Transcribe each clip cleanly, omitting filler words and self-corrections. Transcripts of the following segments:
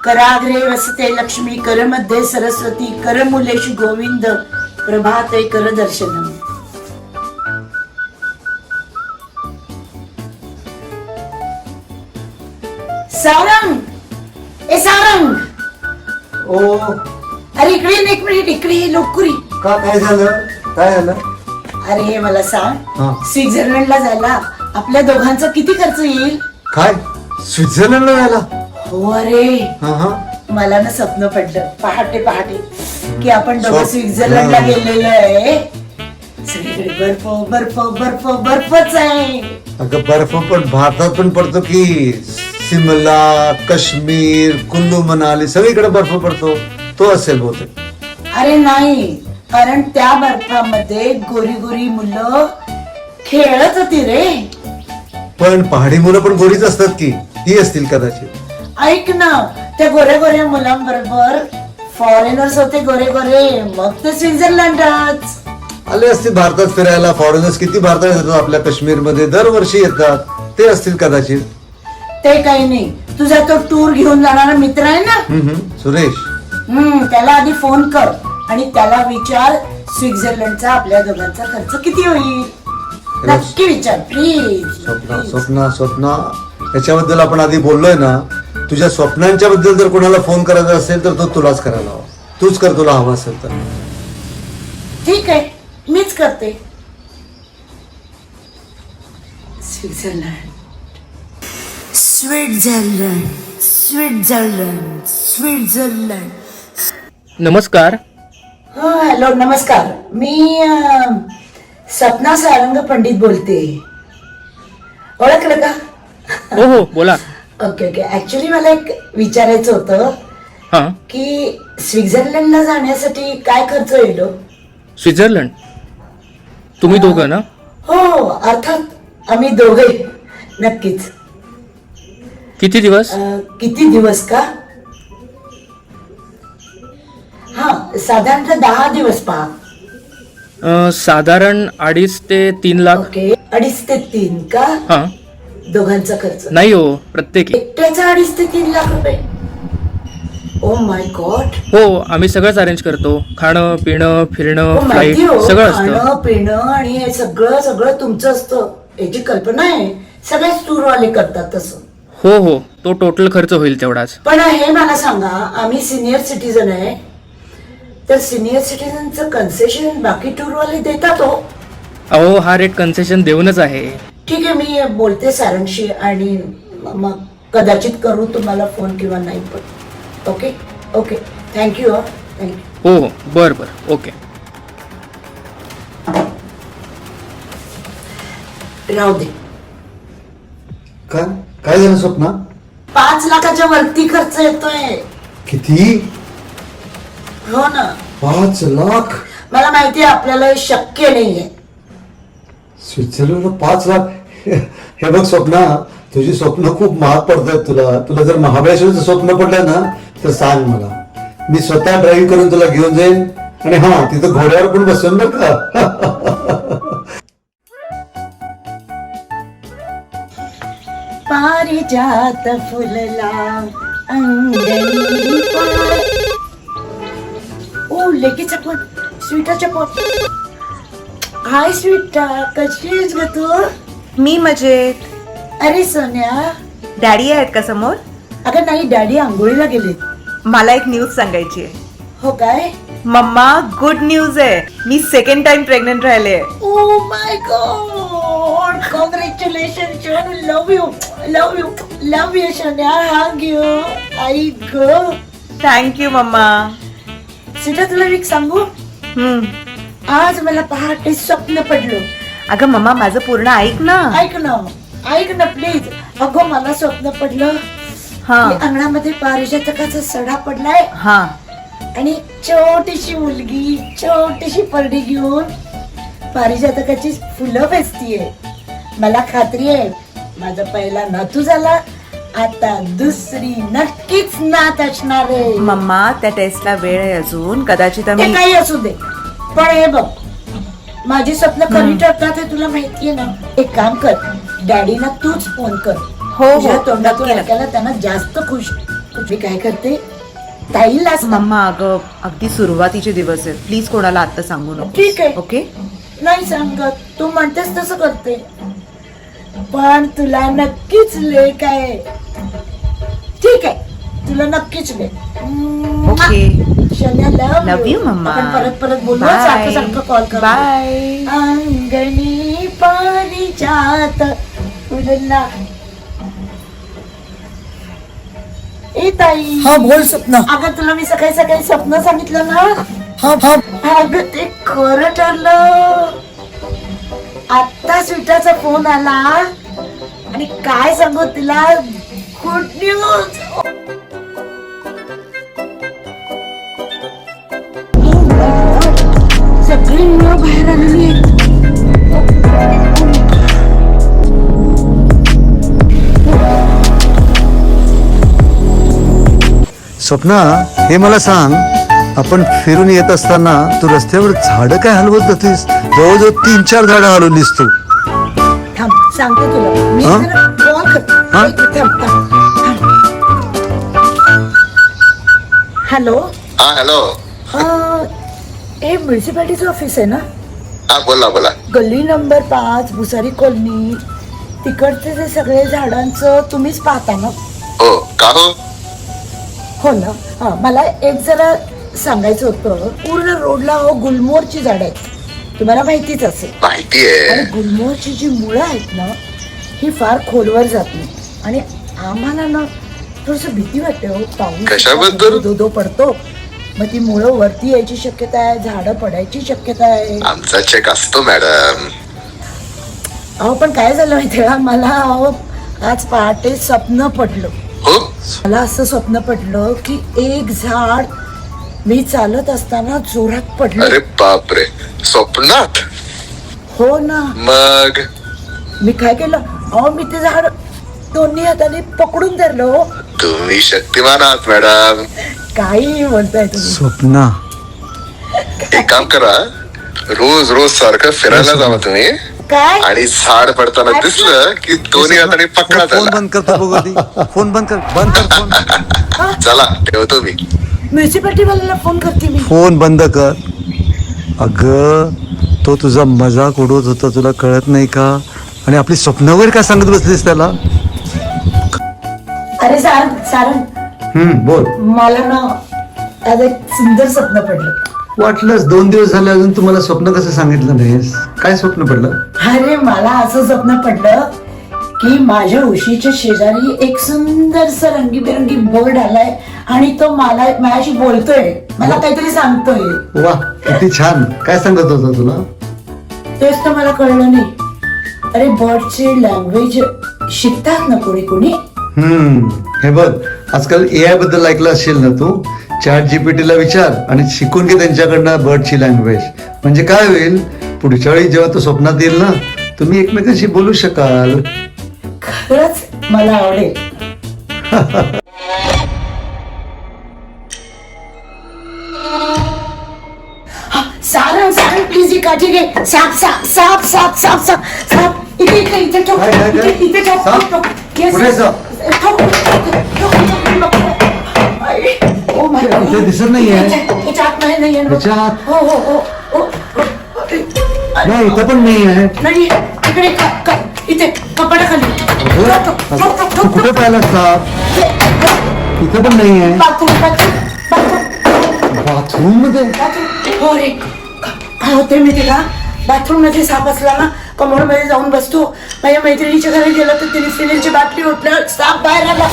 कराग्रे वसते लक्ष्मी करमध्ये सरस्वती करमुलेषु गोविंद प्रभाते कर दर्शनम. सारंग, ए सारंग, ओ अरे इकडे ये, एक मिनिट इकडे ये, लवकरी. का काय झालं? काय झालं? अरे मला सांग, हा. स्वित्झर्लंडला जायला आपल्या दोघांचा किती खर्च येईल? काय स्वित्झर्लंडला जायला? हो अरे, हा हा. मला ना स्वप्न पडलं पहाटे पहाटे की आपण दोघं स्वप्न. स्वित्झर्लंडला गेलेलो आहे. सगळीकडे बर्फ बर्फ बर्फ बर्फच आहे. अगं बर्फ पण भारतात पण पडतो की, सिमला, काश्मीर, कुल्लू मनाली सगळीकडे बर्फ पडतो. तो असेल बहुतेक. अरे नाही, कारण त्या बर्फामध्ये गोरी गोरी मुलं खेळत होती रे. पण पहाडी मुलं पण गोरीच असतात की, ही असतील कदाचित. ऐक ना, त्या गोऱ्या गोऱ्या मुलांबरोबर फॉरेनर्स होते गोरे गोरे, मग ते स्वित्झर्लंडच. आले असतील भारतात फिरायला. फॉरेनर्स किती भारतात येतात आपल्या काश्मीर मध्ये, दरवर्षी येतात. ते असतील कदाचित. ते काही नाही, तुझा तो टूर घेऊन जाणारा मित्र आहे ना, सुरेश. त्याला आधी फोन कर आणि त्याला विचार स्वित्झर्लंडचा आपल्या दोघांचा खर्च किती होईल. नक्की विचार प्लीज. स्वप्ना स्वप्ना स्वप्ना, याच्याबद्दल आपण आधी बोललोय ना. तुझ्या स्वप्नांच्या बद्दल जर कोणाला फोन करायचा असेल तर तो तुलाच करायला हवा. तूच कर, तुला हवा असेल तर. ठीक आहे, मीच करते. Switzerland Switzerland Switzerland Switzerland. नमस्कार. हॅलो, नमस्कार. मी सपना सारंग पंडित बोलते. ओळखलं का? हो हो, बोला. Okay okay. ऍक्च्युली मला एक विचारायचं होतं हा, की स्वित्झर्लंडला जाण्यासाठी काय खर्च येईल? स्वित्झर्लंड. तुम्ही दोघं ना? हो, अर्थात आम्ही दोघे. नक्कीच. किती दिवस? किती दिवस का? हा, साधारणतः 10 दिवस पहा. साधारण 2.5 ते 3 लाख. ओके, 2.5 ते 3 का? हा. दोघांचा खर्च नाही हो, प्रत्येकी. एकट्याचा 2.5 ते 3 लाख रुपये. ओ माय गॉड. हो, आम्ही सगळंच अरेंज करतो. खाणं पिणं फिरणं हो, फ्लाईट माहिती हो, सगळं असतं. खाणं पिणं आणि हे सगळं सगळं तुमचं असतं. याची कल्पना आहे. सगळेच टूरवाले करतात तसं. हो हो, तो टोटल खर्च होईल तेवढाच. पण हे मला सांगा, आम्ही सिनियर सिटीजन आहे, तर सिनियर सिटीजनचं कन्सेशन बाकी टूरवाले देतात हो. अहो, हा रेट कन्सेशन देऊनच आहे. ठीक आहे, मी बोलते सारंगशी आणि मग कदाचित करू तुम्हाला फोन किंवा नाही पण. Okay okay, thank you. थँक्यू. हो हो, बर बर, ओके. राहू दे. काय काय झालं स्वप्ना? 5 लाखाच्या वरती खर्च येतोय. किती? हो ना, 5 लाख? मला माहिती आहे आपल्याला हे शक्य नाहीये. स्वित्झर्लंडला 5 लाख? हे बघ स्वप्ना, तुझी स्वप्न खूप महाग पडतात तुला. तुला जर महाबळेश्वरचं स्वप्न पडलं ना तर सांग मला. मी स्वतः ड्राईव्ह करून तुला घेऊन जाईन. आणि हा, तिथं घोड्यावर पण बसून बघ का. पारिजात फुलला अंगणी पार. ओ लेकी चपन, स्वीटा चपन. हाय स्वीटा, कशी आहेस ग तू? मी मजेत. अरे सोन्या. डॅडी आहेत का समोर? अगं नाही, डॅडी आंघोळीला गेले. मला एक न्यूज सांगायची आहे. हो काय? मम्मा, गुड न्यूज आहे. मी 2nd टाइम प्रेग्नंट राहिले. Oh my God, congratulation. Love you love you love you सोन्या. Hug you. आई ग. Thank you mamma. सीटा, तुला एक सांगू? आज मला पहाटे स्वप्न पडलं. अगं मम्मा, माझं पूर्ण ऐक ना. ऐक ना प्लीज. अगं मला स्वप्न पडलं हा की अंगणामध्ये पारिजातकाचा सडा पडलाय हा आणि छोटीशी मुलगी छोटीशी परडी घेऊन पारिजातकाची फुलं वेचतीये. मला खात्री आहे माझा पहिला नातू झाला आता दुसरी नक्कीच नात असणार आहे. मम्मा त्या टेस्टला वेळ आहे अजून, कदाचित ते आम्ही काही असू दे, पण हे बघ, माझी स्वप्न खरी ठरतात हे तुला माहितीये ना. एक काम कर, डॅडीना तूच फोन कर. हो, तुझ्या तोंडातून नक्की, ऐकायला त्यांना जास्त खुश. मी काय करते, ताईला सांग. मम्मा अगं अगदी सुरुवातीचे दिवस आहेत, प्लीज कोणाला आता सांगू नको. ठीक आहे. ओके. नाही सांगत, तू म्हणतेस तसं करते, पण तुला नक्कीच लेक आहे. ठीक आहे, तुला नक्कीच लेक. ओके. शन्या लव यू मम्मा. आपण परत परत बोलू, Bye. सारखं सारखं कॉल कर. बाय. अंगणी पारिजात फुलला. ए ताई. हा बोल स्वप्न. अगं तुला मी सकाळी सकाळी स्वप्न सांगितलं ना. हा हा अगं ते खरं ठरलं. आत्ता स्वीटाचा फोन आला आणि काय सांगू तिला, गुड न्यूज. सगळी मुलं बाहेर आलेली आहेत. स्वप्ना, हे मला सांग, आपण फिरून येत असताना तू रस्त्यावर झाडं काय हलवत होतीस? जवळजवळ 3-4 झाडं हलवलीस तू. थांब, सांगते तुला मी. हा? जरा कॉल करते. हा? थांब, थांब, थांब. हॅलो. हा हॅलो. हे म्युन्सिपाल्टीचं ऑफिस आहे ना? हा बोला बोला. गल्ली नंबर 5 भुसारी कॉलनी, तिकडचे जे सगळे झाडांचं तुम्हीच पाहता ना? हो का हो. हो ना. हा, मला एक जरा सांगायचं होतं. पूर्ण रोडला गुलमोहरची झाड आहेत, तुम्हाला माहितीच असेल. माहिती आणि आहे. गुलमोहरची जी मुळं आहेत ना, ही फार खोलवर जात नाही. आणि आम्हाला ना थोडस भीती वाटते हो. कशाबद्दल? पाऊस धो पडतो, मग ती मुळं वरती यायची शक्यता आहे, झाडं पडायची शक्यता आहे. आमचा चेक असतो मॅडम. अहो पण काय झालं माहितीये का, मला आज पहाटे स्वप्न पडलं. हो. मला असं स्वप्न पडलं की एक झाड मी चालत असताना जोरात पडलं. अरे बापरे, स्वप्नात? हो ना. मग मी काय केलं, अहो मी ते झाड दोन्ही हाताने पकडून धरलं. हो, तुम्ही शक्तिमान आहात मॅडम. काही बोलताय तुम्ही. स्वप्ना, एक काम करा, रोज रोज सारखं फिरायला जावा तुम्ही, काय आणि झाड पडताना दिसलं की दोन्ही हाताने पकडा फोन त्याला. बंद करतो बघ आधी. फोन बंद कर फोन. चला ठेवतो मी. म्युन्सिपाल्टी वाल्याला फोन करते मी. फोन बंद कर. अगं, तो तुझा मजाक उडवत होता, तुला कळत नाही का? आणि आपली स्वप्न वगैरे काय सांगत बसलीस त्याला? अरे सारंग, बोल. मला ना आज एक सुंदर स्वप्न पडलं. वाटलंच 2 दिवस झाले अजून तुम्हाला स्वप्न कसं सांगितलं नाहीस? काय स्वप्न पडलं? अरे मला असं स्वप्न पडलं की माझ्या उशीच्या शेजारी एक सुंदरसा रंगीबेरंगी बोर्ड आलाय आणि तो माझ्याशी बोलतोय, मला काहीतरी सांगतोय. वा, किती छान. काय सांगत होता तुला? तेच तर मला कळलं नाही. अरे बर्डची लँग्वेज शिकतात ना कोणी कोणी. हे बघ, आजकाल AI बद्दल ऐकलं असेल ना तू? ChatGPT ला विचार आणि शिकून घे त्यांच्याकडनं बर्डची लँग्वेज. म्हणजे काय होईल, पुढच्या वेळी जेव्हा तू स्वप्नात येईल ना, तुम्ही एकमेकांशी बोलू शकाल. खरंच मला आवडेल. सारंग सारंग प्लीज ही काठी घे. साप साप साप साप साप साप साप इथे इथे इथे ठोक. काय, काय, काय? इथे इथे ठोक, साप? ठोक. Yes, कुठे yes. साप? ठोक, ठोक, ठोक, ठोक, ठोक. आई, oh my God. इथे दिसत नाहीये. ह्याच्या आत नाहीये ना. ह्याच्या आत? हो हो हो हो, हो. नाही, इथं पण नाही आहे. नाही इकडे इथे कपाटाखाली. ठोक, ठोक, ठोक, ठोक, तू ठोक, कुठे ठोक. पाहिला साप? इथं पण नाही आहे. बाथरूम बाथरूम बाथरूम मध्ये? हो रे. काय होते माहिती का, बाथरूम मध्ये साप असला ना, कमोड मध्ये जाऊन बसतो. माझ्या मैत्रिणीच्या घरी गेलं तर तिने सिलेंडरची बाटली ओतलं, साप बाहेर आला.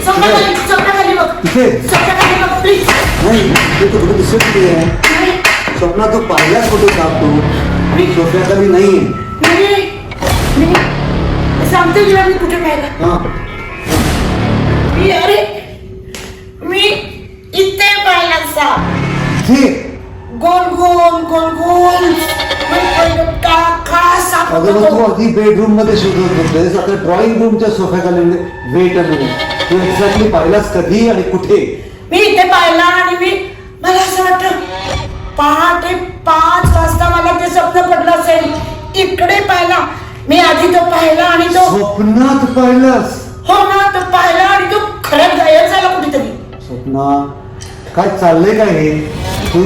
स्वप्नाखाली बघ, इथे? स्वप्नाखाली बघ प्लीज. नाही, इथे तर कुठे दिसत नाहीये. स्वप्नात तो पाहिलाच कुठे साप तू? स्वप्नात मी नाहीये. मी सांगते तुला मी कुठे पाहिलं. हा. मी इथे पाहिला साप. हे, गोल गोल गोल गोल काळा काळा साप अगं मग नको. तू आधी बेडरूम मध्ये शोधत होतेस, आता ड्रॉइंग रूमच्या सोफ्याखाली वेट आणि तू एक्झॅक्टली पाहिलास कधी आणि कुठे? मी इथे पाहिला आणि मला असं वाटतं पहाटे 5 वाजता मला ते स्वप्न पडलं असेल. इकडे पाहिला मी, आधी तो पाहिला आणि तो स्वप्नात पाहिलास? हो ना, तो पाहिला आणि तो खरंच गायब झाला कुठेतरी. स्वप्ना, काय चाललंय काय हे? तू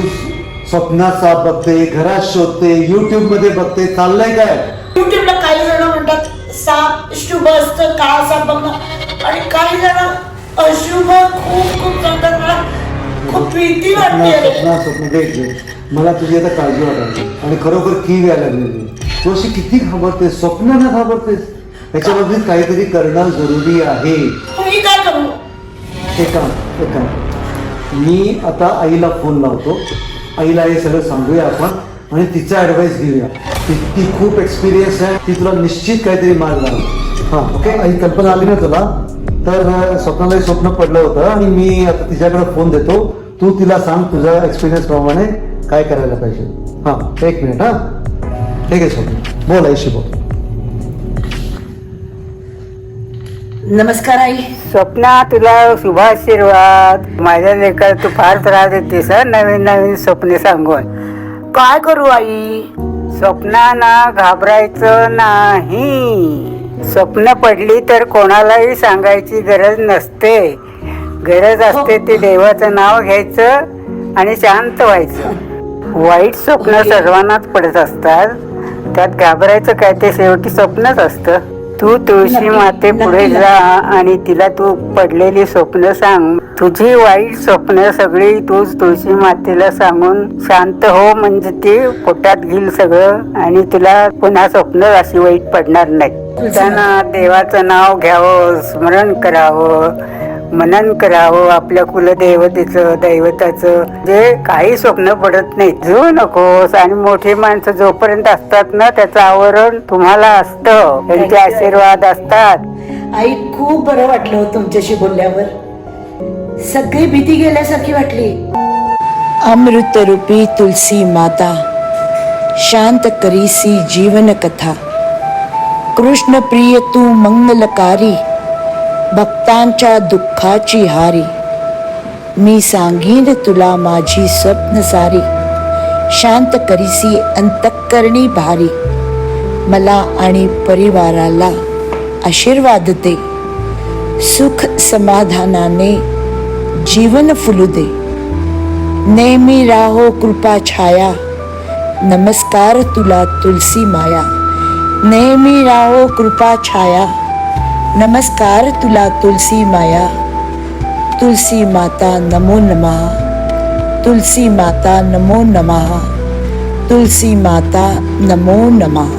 स्वप्नात साप बघते, घरात शोधते, युट्यूब मध्ये बघते, चाललंय काय? युट्यूबला काही जण म्हणतात साप शुभ असतं, काळा साप बघणं, आणि काही जण अशुभ खूप खूप सांगतात. मला खूप भीती वाटते. स्वप्न घे. मला तुझी आता काळजी वाटायची आणि खरोखर की व्हायला लागलेली. तू अशी किती घाबरतेस, स्वप्नाला घाबरतेस? याच्यामध्ये काहीतरी करणं जरुरी आहे. मी काय करू? एक काम, मी आता आईला फोन लावतो, आईला हे सगळं सांगूया आपण आणि तिचा ऍडवाइस घेऊया. ती खूप एक्सपिरियन्स आहे, ती तुला निश्चित काहीतरी मार्ग लावेल. हां, ओके. आई, कल्पना आली ना तुला? तर स्वप्नालाही स्वप्न पडलं होतं आणि मी आता तिच्याकडे फोन देतो. तू तिला सांग तुझ्या एक्सपिरियन्स प्रमाणे काय करायला पाहिजे. हां, 1 मिनिट. हां, ठीक आहे स्वप्न, बोल आईशी बोल. नमस्कार आई. स्वप्ना, तुला शुभ आशीर्वाद. माझ्या लेकर तू फार त्रास देतेस हं, नवीन नवीन स्वप्ने सांगून. काय करू आई? स्वप्नांना घाबरायचं नाही. स्वप्न पडली तर कोणालाही सांगायची गरज नसते. गरज असते ती देवाचं नाव घ्यायचं आणि शांत व्हायचं. वाईट स्वप्न सर्वांनाच पडत असतात, त्यात घाबरायचं काय? ते शेवटी स्वप्नच असतं. तू तुळशी माते पुढे जा आणि तिला तू पडलेली स्वप्न सांग. तुझी वाईट स्वप्न सगळी तू तुळशी मातेला सांगून शांत हो, म्हणजे ती पोटात घेईल सगळं आणि तुला पुन्हा स्वप्न अशी वाईट पडणार नाही. त्यांना देवाचं नाव घ्यावं, स्मरण करावं, मनन करावं आपल्या कुलदेवतेचं, दैवताचं. जे काही स्वप्न पडत नाही, झू नकोस. आणि मोठी माणसं जोपर्यंत असतात ना, त्याचं आवरण तुम्हाला असतं, त्यांचे आशीर्वाद असतात. आई, खूप बरं वाटलं तुमच्याशी बोलल्यावर. सगळी भीती गेल्यासारखी वाटली. अमृत रूपी तुलसी माता, शांत करीसी जीवन कथा. कृष्ण प्रिय तू मंगलकारी, भक्तांच्या दुःखाची हारी. मी सांगीन तुला माझी स्वप्न सारी, शांत करीसी अंतःकरणी भारी. मला आणि परिवाराला आशीर्वाद दे, सुख समाधानाने जीवन फुलू दे. नेहमी राहो कृपा छाया, नमस्कार तुला तुलसी माया. नेहमी राहो कृपा छाया, नमस्कार तुला तुलसी माया. तुलसी माता नमो नमः, तुलसी माता नमो नमः, तुलसी माता नमो नमः.